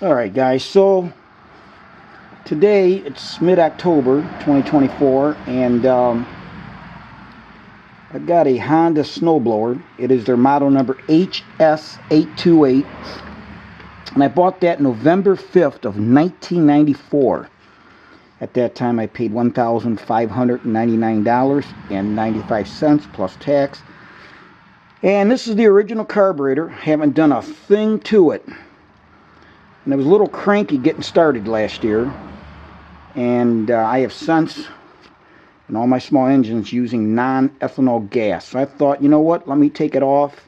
Alright guys, so today it's mid-October 2024 and I've got a Honda Snowblower. It is their model number HS828 and I bought that November 5th of 1994. At that time I paid $1,599.95 plus tax. And this is the original carburetor. Haven't done a thing to it. And it was a little cranky getting started last year, and I have since, in all my small engines, using non-ethanol gas. So I thought, you know what, let me take it off,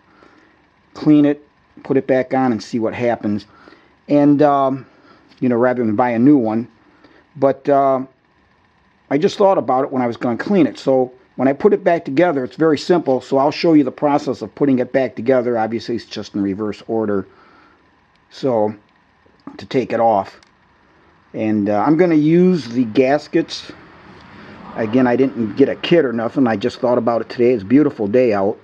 clean it, put it back on, and see what happens. And, you know, rather than buy a new one. But I just thought about it when I was going to clean it. So when I put it back together, it's very simple. So I'll show you the process of putting it back together. Obviously, it's just in reverse order. So to take it off, and I'm going to use the gaskets. Again, I didn't get a kit or nothing. I just thought about it today. It's a beautiful day out,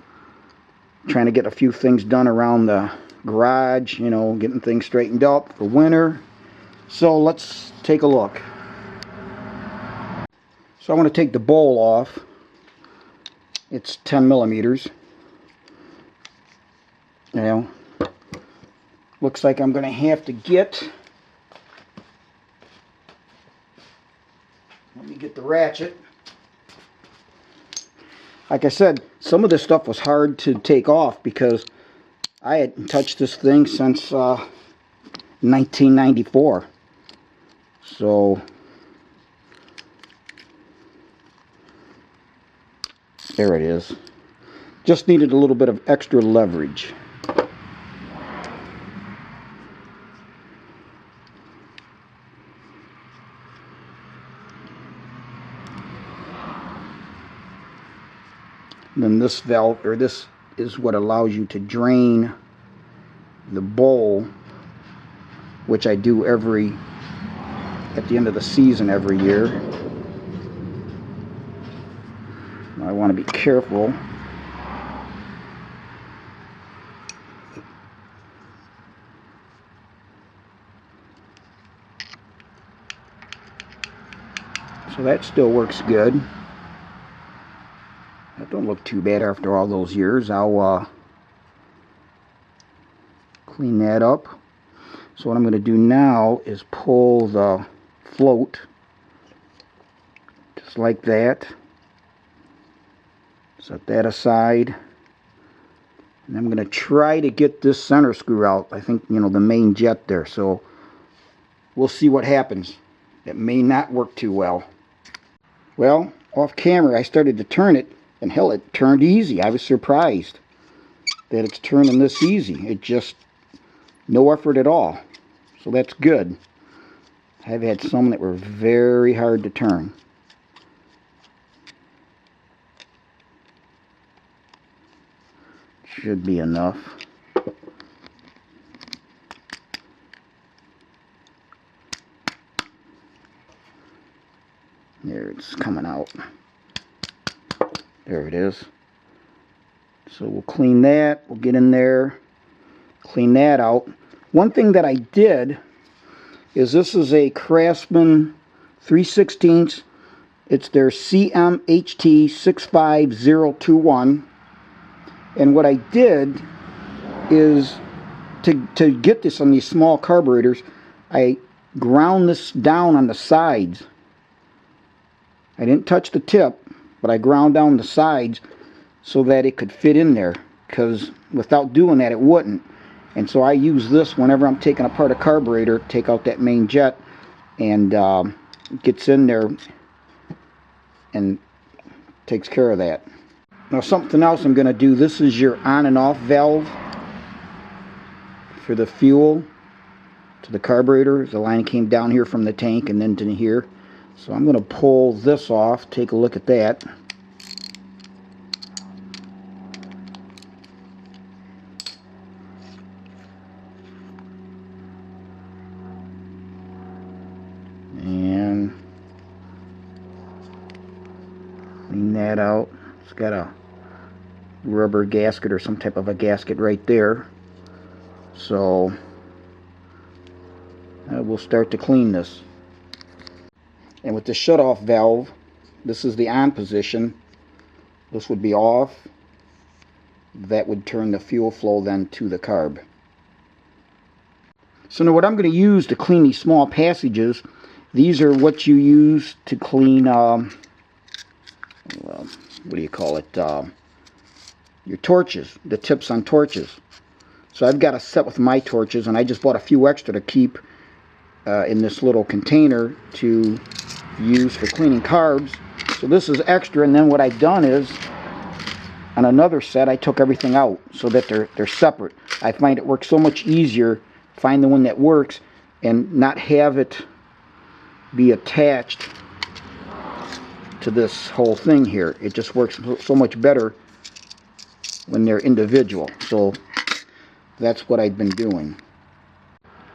trying to get a few things done around the garage, you know, getting things straightened up for winter. So let's take a look. So I want to take the bowl off. It's 10 millimeters. You know, looks like I'm going to have to get, let me get the ratchet. Like I said, some of this stuff was hard to take off because I hadn't touched this thing since 1994. So there it is. Just needed a little bit of extra leverage. Then this valve, or this is what allows you to drain the bowl, which I do at the end of the season every year. I want to be careful. So that still works good. That don't look too bad after all those years. I'll clean that up. So what I'm going to do now is pull the float just like that. Set that aside. And I'm going to try to get this center screw out. I think, you know, the main jet there. So we'll see what happens. It may not work too well. Well, off camera I started to turn it, and hell, it turned easy. I was surprised that it's turning this easy. It just, no effort at all. So that's good. I've had some that were very hard to turn. Should be enough. There, it's coming out. There it is. So we'll clean that. We'll get in there, clean that out. One thing that I did is, this is a Craftsman 3/16. It's their CMHT 65021. And what I did is, to get this on these small carburetors, I ground this down on the sides. I didn't touch the tip, but I ground down the sides so that it could fit in there, because without doing that it wouldn't. And so I use this whenever I'm taking apart a carburetor, take out that main jet, and it gets in there and takes care of that. Now something else I'm going to do, this is your on and off valve for the fuel to the carburetor. The line came down here from the tank and then to here. So I'm going to pull this off, take a look at that. And clean that out. It's got a rubber gasket or some type of a gasket right there. So we'll start to clean this. And with the shutoff valve, this is the on position. This would be off. That would turn the fuel flow then to the carb. So now what I'm going to use to clean these small passages, these are what you use to clean, what do you call it, your torches, the tips on torches. So I've got a set with my torches, and I just bought a few extra to keep in this little container to use for cleaning carbs. So this is extra, and then what I've done is, on another set, I took everything out so that they're separate. I find it works so much easier, find the one that works, and not have it be attached to this whole thing here. It just works so much better when they're individual. So that's what I've been doing.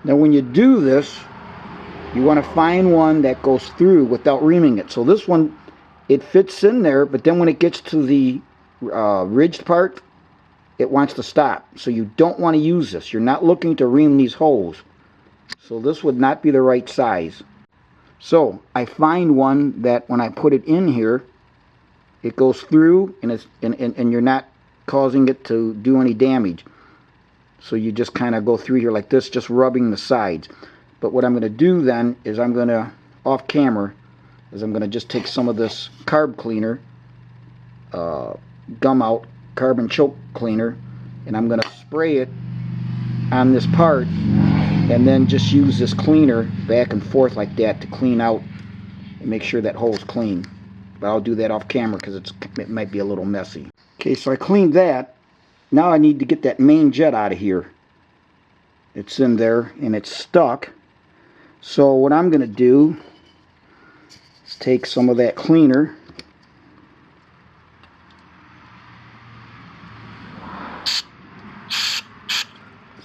Now when you do this, you want to find one that goes through without reaming it. So this one, it fits in there, but then when it gets to the ridged part, it wants to stop. So you don't want to use this. You're not looking to ream these holes. So this would not be the right size. So I find one that when I put it in here, it goes through, and you're not causing it to do any damage. So you just kind of go through here like this, just rubbing the sides. But what I'm going to do then is I'm going to, off camera, is I'm going to just take some of this carb cleaner, gum out carbon choke cleaner, and I'm going to spray it on this part, and then just use this cleaner back and forth like that to clean out and make sure that hole's clean. But I'll do that off camera because it might be a little messy. Okay, so I cleaned that. Now I need to get that main jet out of here. It's in there and it's stuck. So what I'm going to do is take some of that cleaner,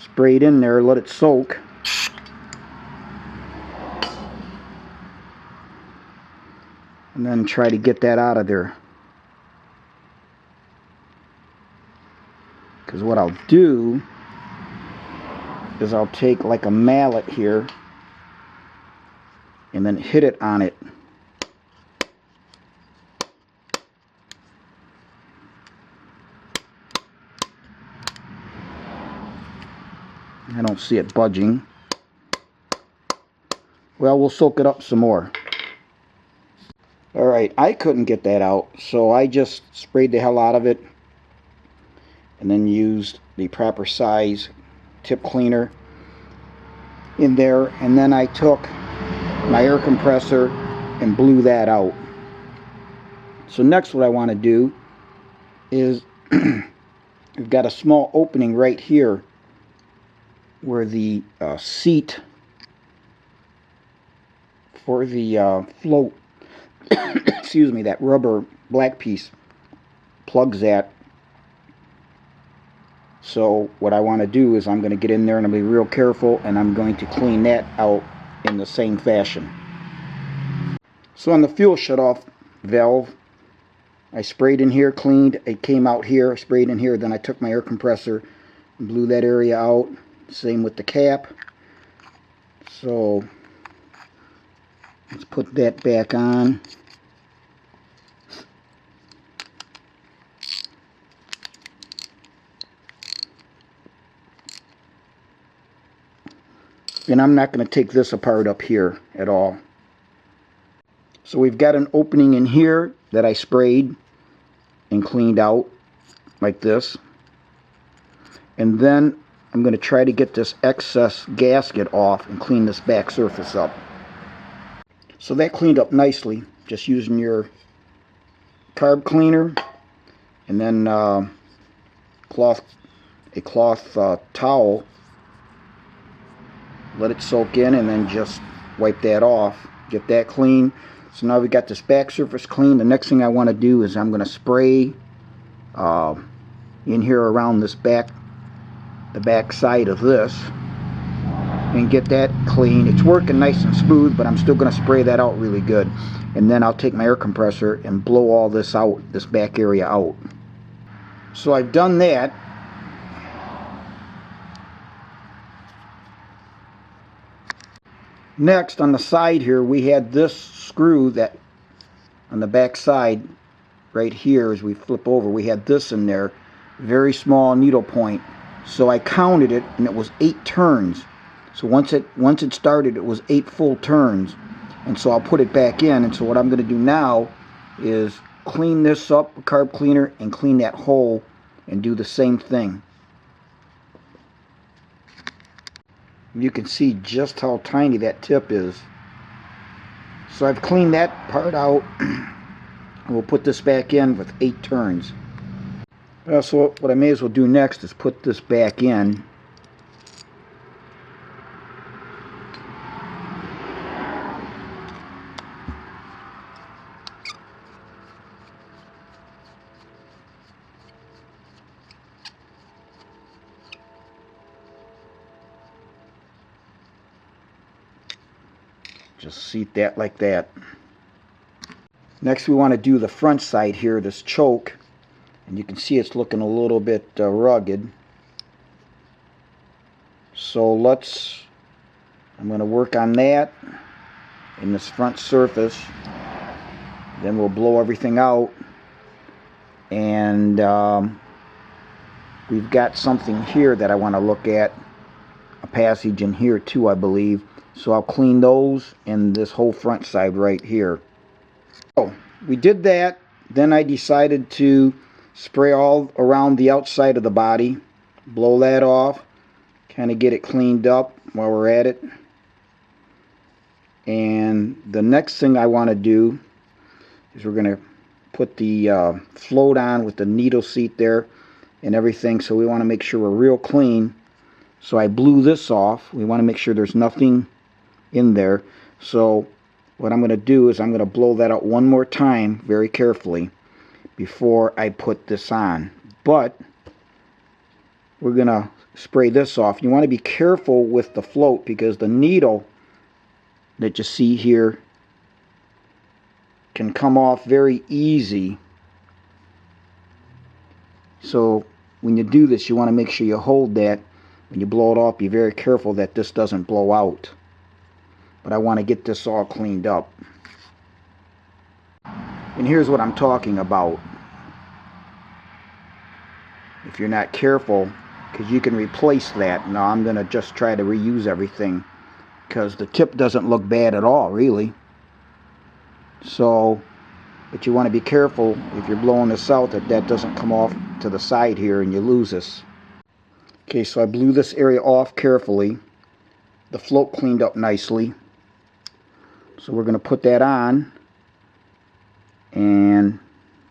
spray it in there, let it soak, and then try to get that out of there. Because what I'll do is I'll take like a mallet here and then hit it on it. I don't see it budging. Well, we'll soak it up some more. Alright, I couldn't get that out, so I just sprayed the hell out of it and then used the proper size tip cleaner in there, and then I took my air compressor and blew that out. So next what I want to do is we've got a small opening right here where the seat for the float excuse me, that rubber black piece plugs at. So what I want to do is I'm going to get in there and I'll be real careful, and I'm going to clean that out in the same fashion. So on the fuel shutoff valve, I sprayed in here, cleaned, it came out here, I sprayed in here, then I took my air compressor and blew that area out. Same with the cap. So let's put that back on. And I'm not going to take this apart up here at all. So we've got an opening in here that I sprayed and cleaned out like this. And then I'm going to try to get this excess gasket off and clean this back surface up. So that cleaned up nicely, just using your carb cleaner and then a cloth towel. Let it soak in and then just wipe that off, get that clean. So now we got this back surface clean. The next thing I want to do is I'm going to spray in here around this the back side of this, and get that clean. It's working nice and smooth, but I'm still going to spray that out really good. And then I'll take my air compressor and blow all this out, this back area out. So I've done that. Next, on the side here, we had this screw that on the back side right here, as we flip over, we had this in there, very small needle point. So I counted it, and it was 8 turns. So once it started, it was 8 full turns. And so I'll put it back in. And so what I'm going to do now is clean this up with carb cleaner and clean that hole and do the same thing. You can see just how tiny that tip is. So I've cleaned that part out. We'll put this back in with 8 turns. So what I may as well do next is put this back in. Just seat that like that. Next we want to do the front side here, this choke. And you can see it's looking a little bit rugged. So I'm going to work on that in this front surface. Then we'll blow everything out. And we've got something here that I want to look at. A passage in here too, I believe. So I'll clean those and this whole front side right here. So we did that. Then I decided to spray all around the outside of the body. Blow that off. Kind of get it cleaned up while we're at it. And the next thing I want to do is we're going to put the float on with the needle seat there and everything. So we want to make sure we're real clean. So I blew this off. We want to make sure there's nothing in there. So what I'm going to do is I'm going to blow that out one more time very carefully before I put this on. But we're going to spray this off. You want to be careful with the float because the needle that you see here can come off very easy. So when you do this, you want to make sure you hold that. When you blow it off, be very careful that this doesn't blow out. But I want to get this all cleaned up. And here's what I'm talking about. If you're not careful, because you can replace that. Now I'm going to just try to reuse everything because the tip doesn't look bad at all, really. So, but you want to be careful if you're blowing this out that doesn't come off to the side here and you lose this. Okay, so I blew this area off carefully. The float cleaned up nicely. So we're going to put that on and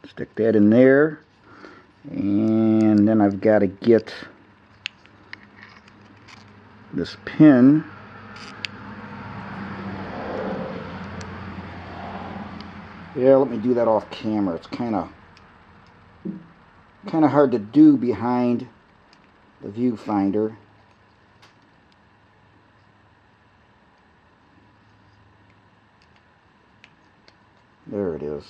stick that in there. And then I've got to get this pin. Yeah, let me do that off camera. It's kind of hard to do behind the viewfinder. There it is.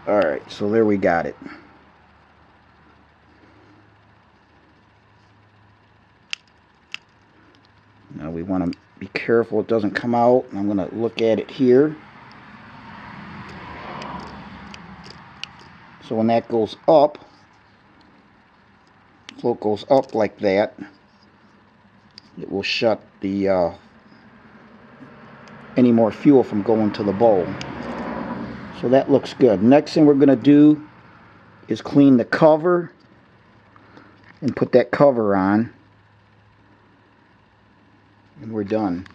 Alright, so there we got it. Now we want to be careful it doesn't come out. I'm going to look at it here. So when that goes up, float goes up like that, it will shut the any more fuel from going to the bowl. So that looks good. Next thing we're going to do is clean the cover and put that cover on. And we're done.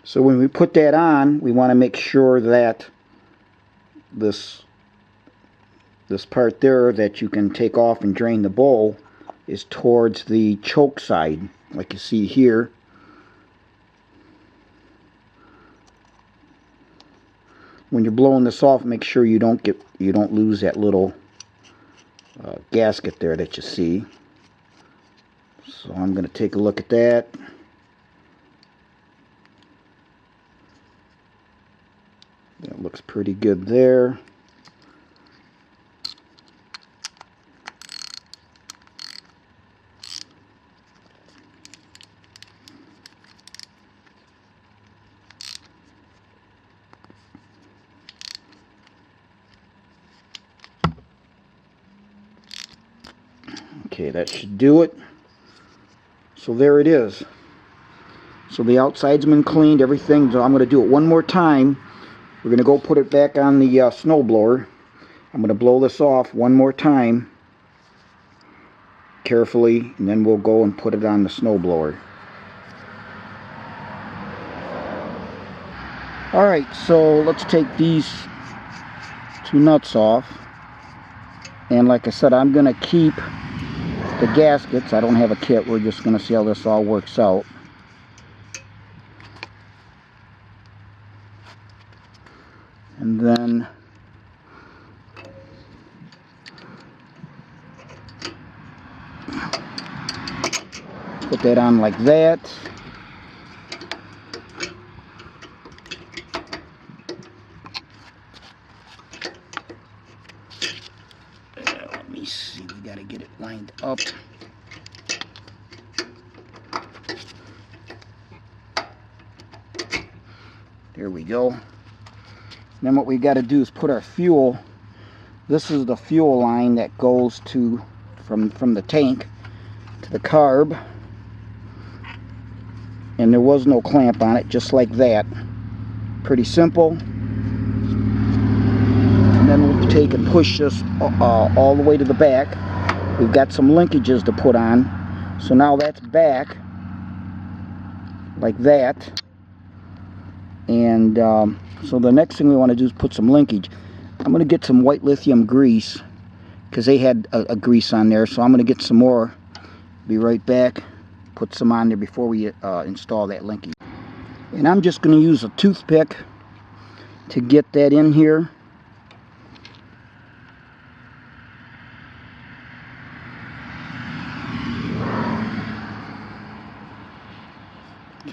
So when we put that on, we want to make sure that this part there that you can take off and drain the bowl is towards the choke side, like you see here. When you're blowing this off, make sure you don't lose that little gasket there that you see. So I'm going to take a look at that. That looks pretty good there. Okay, that should do it. So there it is. So the outside's been cleaned, everything. So I'm going to do it one more time. We're going to go put it back on the snowblower. I'm going to blow this off one more time carefully, and then we'll go and put it on the snowblower. Alright, so let's take these two nuts off. And like I said, I'm going to keep the gaskets. I don't have a kit. We're just going to see how this all works out. And then put that on like that. Let me see, we got to get it lined up. There we go. Then what we got to do is put our fuel. This is the fuel line that goes to from the tank to the carb. And there was no clamp on it, just like that. Pretty simple. And then we'll take and push this all the way to the back. We've got some linkages to put on. So now that's back like that. And so the next thing we want to do is put some linkage. I'm going to get some white lithium grease because they had a grease on there. So I'm going to get some more. Be right back. Put some on there before we install that linkage. And I'm just going to use a toothpick to get that in here.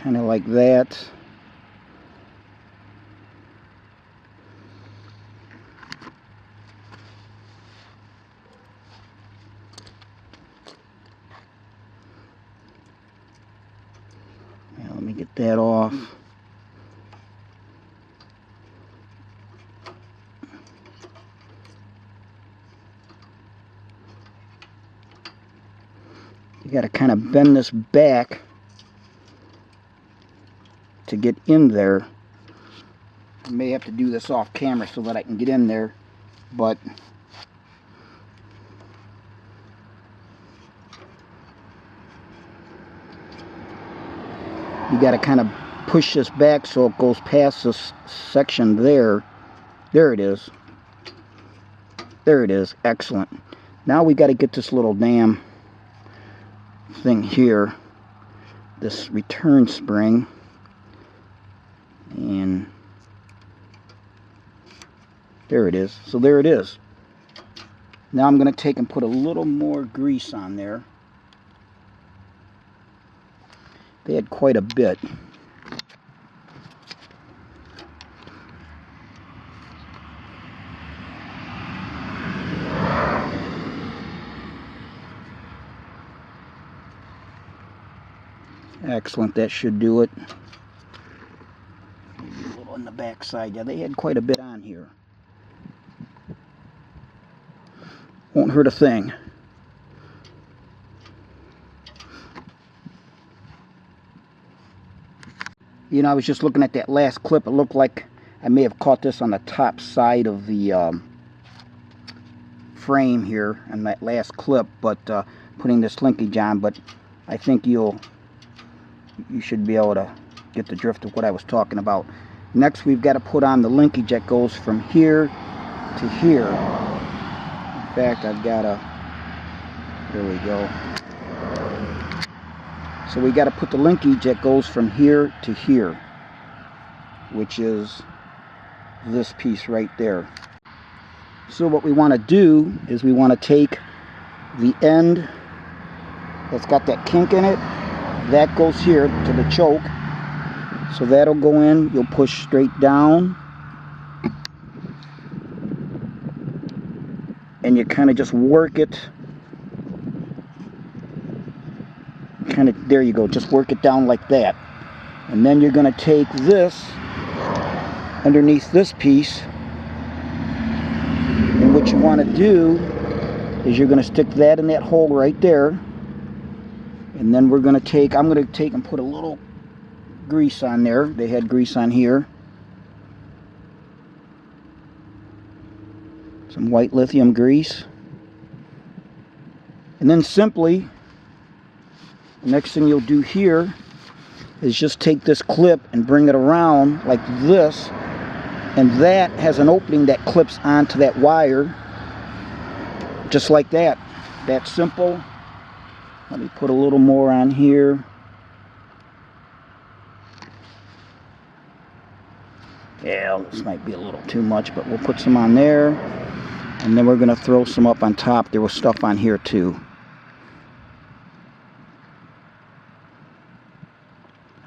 Kind of like that. Now, let me get that off. You got to kind of bend this back to get in there. I may have to do this off camera so that I can get in there, but you got to kind of push this back so it goes past this section there. There it is. There it is. Excellent. Now we got to get this little damn thing here, this return spring, and there it is. So there it is. Now I'm going to take and put a little more grease on there. They had quite a bit. Excellent, that should do it. Maybe a little on the back side. Yeah, they had quite a bit on here. Won't hurt a thing. You know, I was just looking at that last clip. It looked like I may have caught this on the top side of the frame here in that last clip, but putting this linkage on. But I think you should be able to get the drift of what I was talking about. Next, we've got to put on the linkage that goes from here to here. In fact, I've got a, there we go. So we got to put the linkage that goes from here to here, which is this piece right there. So what we want to do is we want to take the end that's got that kink in it, that goes here to the choke. So that'll go in, you'll push straight down, and you kind of just work it. Kind of, there you go, just work it down like that. And then you're going to take this underneath this piece, and what you want to do is you're going to stick that in that hole right there. And then we're going to take, I'm going to take and put a little grease on there. They had grease on here. Some white lithium grease. And then simply, the next thing you'll do here is just take this clip and bring it around like this. And that has an opening that clips onto that wire. Just like that. That's simple. Let me put a little more on here. Yeah, this might be a little too much, but we'll put some on there. And then we're going to throw some up on top. There was stuff on here too.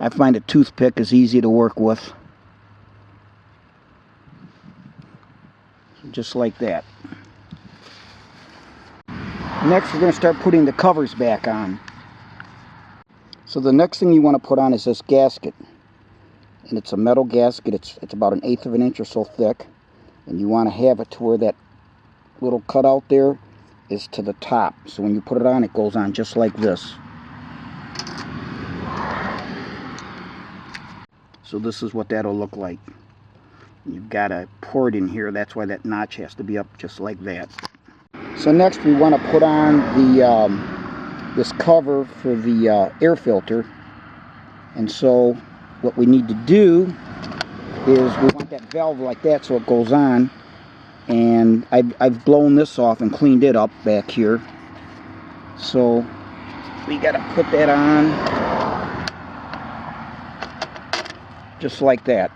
I find a toothpick is easy to work with. Just like that. Next, we're going to start putting the covers back on. So the next thing you want to put on is this gasket. And it's a metal gasket. It's about 1/8 of an inch or so thick. And you want to have it to where that little cutout there is to the top. So when you put it on, it goes on just like this. So this is what that'll look like. You've got a port in here. That's why that notch has to be up just like that. So next we want to put on the this cover for the air filter. And so what we need to do is we want that valve like that so it goes on. And I've blown this off and cleaned it up back here. So we got to put that on just like that.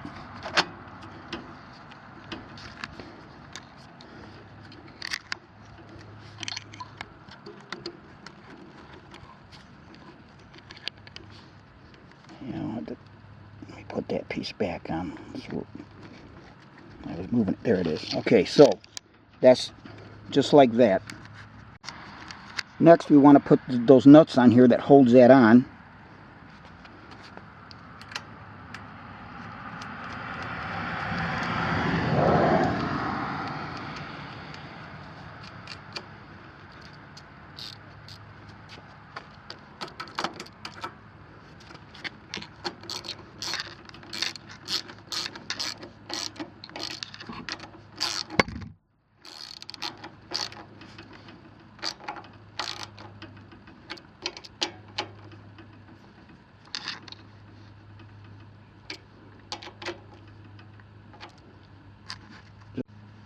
Let me put that piece back on. So I was moving it. There it is. Okay, so that's just like that. Next, we want to put those nuts on here that holds that on.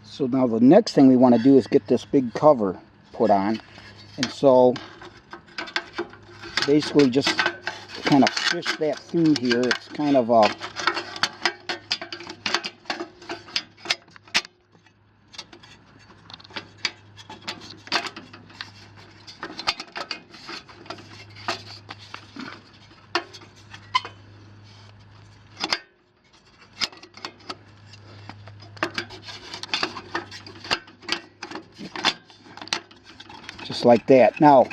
So now the next thing we want to do is get this big cover put on. And so basically just kind of fish that through here. It's kind of a just like that. Now,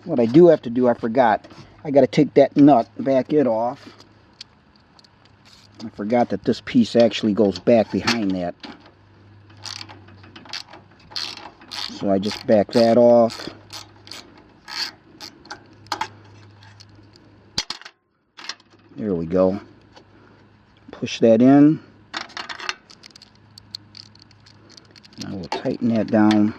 what I do have to do, I forgot. I got to take that nut, back it off. I forgot that this piece actually goes back behind that. So I just back that off. There we go. Push that in. Now we'll tighten that down.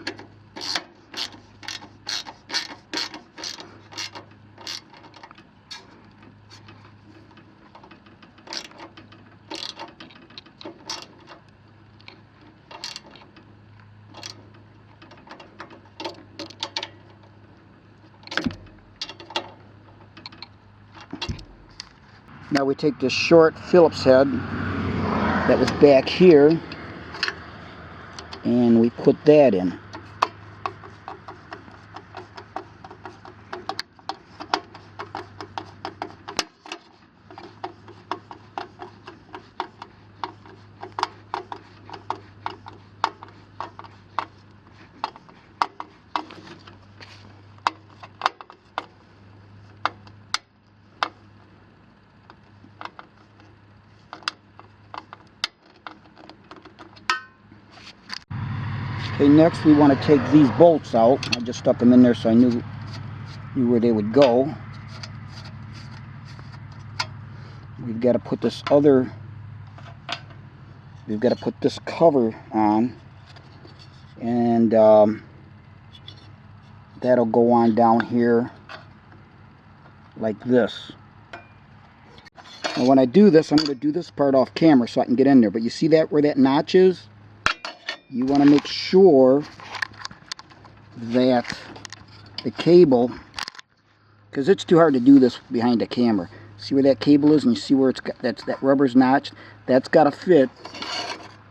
Now we take this short Phillips head that was back here and we put that in. Okay, next we want to take these bolts out. I just stuck them in there so I knew where they would go. We've got to put this cover on, and that'll go on down here like this. Now when I do this, I'm going to do this part off camera so I can get in there, but you see that where that notch is? You want to make sure that the cable, because it's too hard to do this behind the camera. See where that cable is, and you see where it's got, that rubber's notched? That's got to fit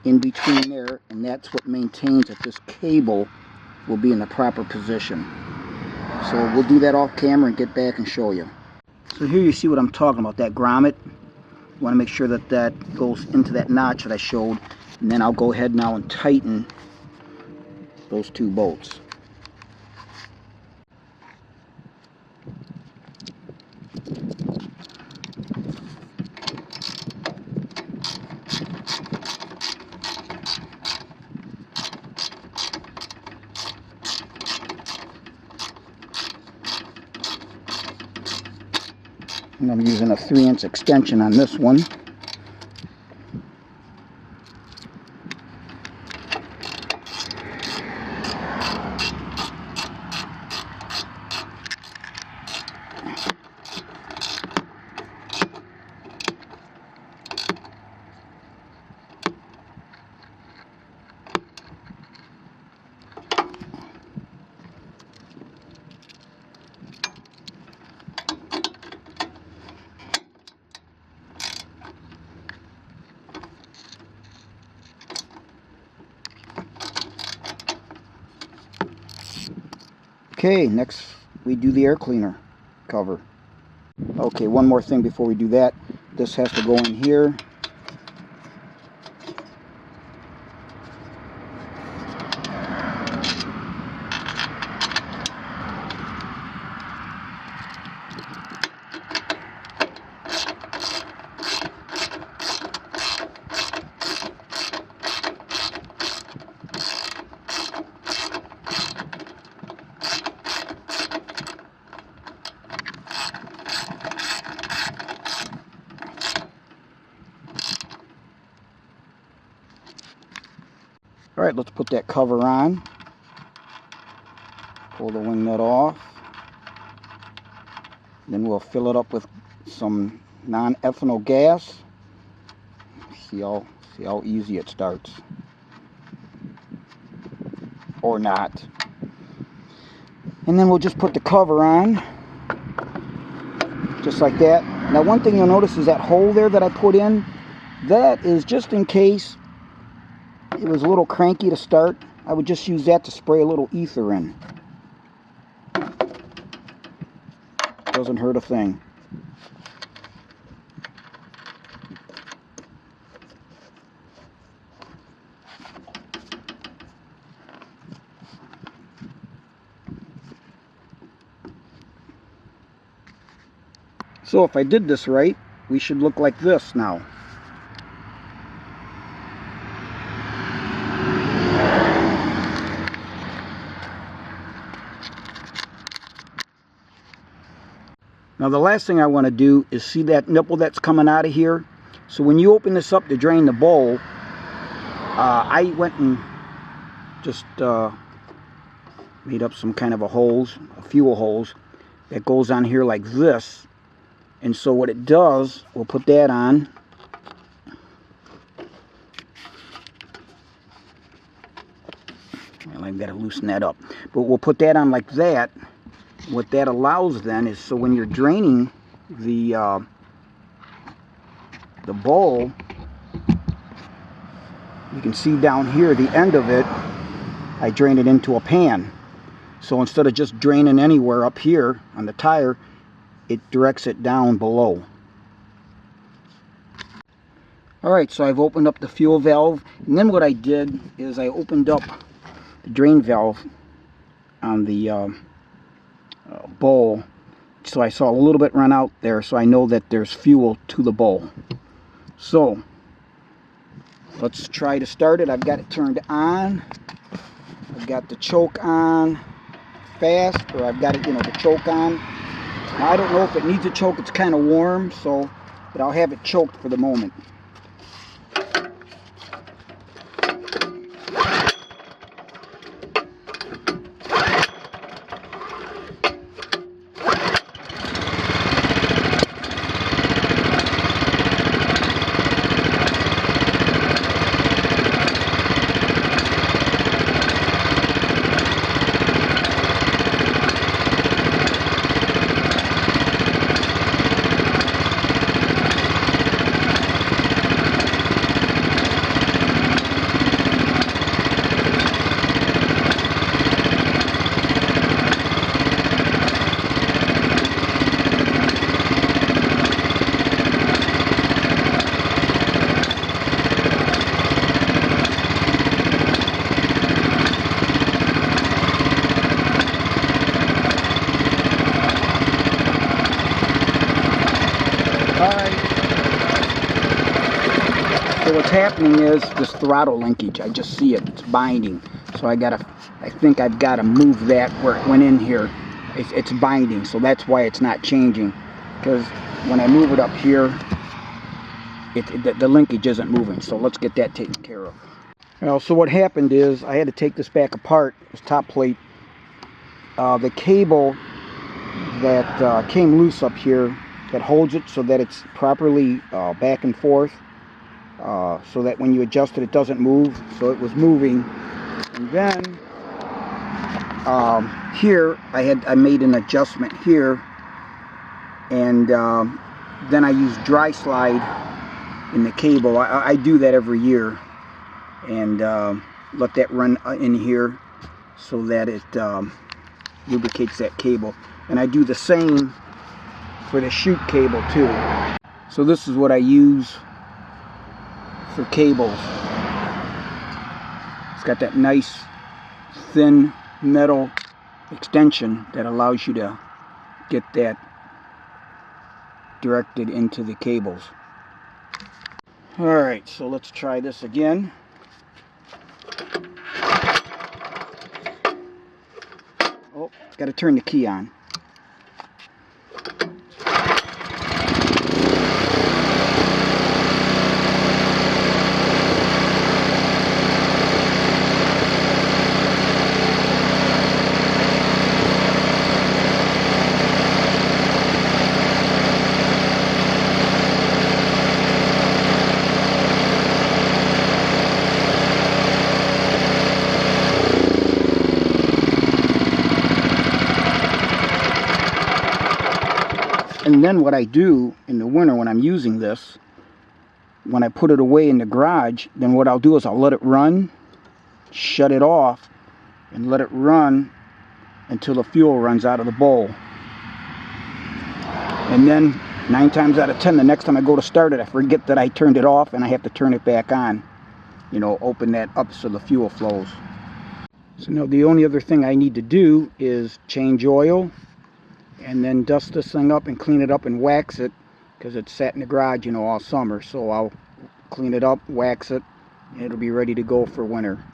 in between there, and that's what maintains that this cable will be in the proper position. So we'll do that off camera and get back and show you. So here you see what I'm talking about, that grommet. You want to make sure that that goes into that notch that I showed, and then I'll go ahead now and tighten those two bolts. And I'm using a 3" extension on this one. Okay, next we do the air cleaner cover. Okay, one more thing before we do that. This has to go in here. Alright, let's put that cover on. Pull the wing nut off. Then we'll fill it up with some non-ethanol gas. See how easy it starts. Or not. And then we'll just put the cover on. Just like that. Now one thing you'll notice is that hole there that I put in, that is just in case it was a little cranky to start. I would just use that to spray a little ether in. Doesn't hurt a thing. So if I did this right, we should look like this now. Now the last thing I want to do is see that nipple that's coming out of here. So when you open this up to drain the bowl, I went and just made up some kind of a fuel hose that goes on here like this. And so what it does, we'll put that on. Well, I've got to loosen that up. But we'll put that on like that. What that allows then is, so when you're draining the bowl, you can see down here the end of it, I drain it into a pan. So instead of just draining anywhere up here on the tire, it directs it down below. Alright, so I've opened up the fuel valve, and then what I did is I opened up the drain valve on the bowl, so I saw a little bit run out there, so I know that there's fuel to the bowl. So let's try to start it. I've got it turned on. I've got the choke on fast, or I've got it, the choke on. Now, I don't know if it needs a choke. It's kind of warm, but I'll have it choked for the moment. So what's happening is this throttle linkage. I just see it. It's binding. So I think I've got to move that where it went in here. It's binding. So that's why it's not changing. Because when I move it up here, the linkage isn't moving. So let's get that taken care of. Well, so what happened is I had to take this back apart. This top plate. The cable that came loose up here that holds it so that it's properly back and forth. So that when you adjust it, it doesn't move. So it was moving, and then here I made an adjustment here, and then I used dry slide in the cable. I do that every year, and let that run in here so that it lubricates that cable. And I do the same for the chute cable too. So this is what I use for cables. It's got that nice thin metal extension that allows you to get that directed into the cables. Alright, so let's try this again. Oh, got to turn the key on. And then what I do in the winter when I'm using this, when I put it away in the garage, then what I'll do is I'll let it run, shut it off, and let it run until the fuel runs out of the bowl. And then 9 times out of 10, the next time I go to start it, I forget that I turned it off and I have to turn it back on. Open that up so the fuel flows. So now the only other thing I need to do is change oil, and then dust this thing up and clean it up and wax it, because it's sat in the garage all summer. So I'll clean it up, wax it, and it'll be ready to go for winter.